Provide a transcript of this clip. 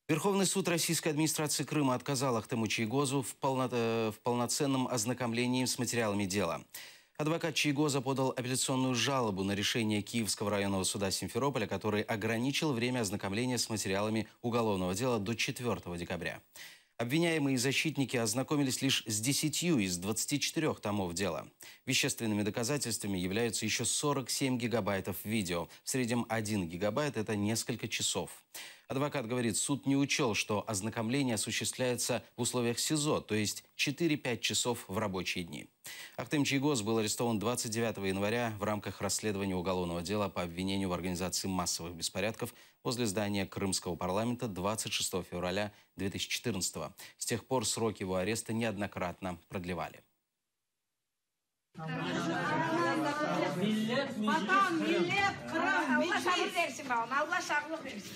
Верховный суд Российской администрации Крыма отказал Ахтему Чийгозу в полноценном ознакомлении с материалами дела. Адвокат Чийгоза подал апелляционную жалобу на решение Киевского районного суда Симферополя, который ограничил время ознакомления с материалами уголовного дела до 4 декабря. Обвиняемые и защитники ознакомились лишь с 10 из 24 томов дела. Вещественными доказательствами являются еще 47 гигабайтов видео. В среднем 1 гигабайт – это несколько часов. Адвокат говорит, суд не учел, что ознакомление осуществляется в условиях СИЗО, то есть 4-5 часов в рабочие дни. Ахтем Чийгоз был арестован 29 января в рамках расследования уголовного дела по обвинению в организации массовых беспорядков возле здания Крымского парламента 26 февраля 2014 года. С тех пор сроки его ареста неоднократно продлевали. Millet Kırım, Allah sabır versin bana, Allah sağlık versin.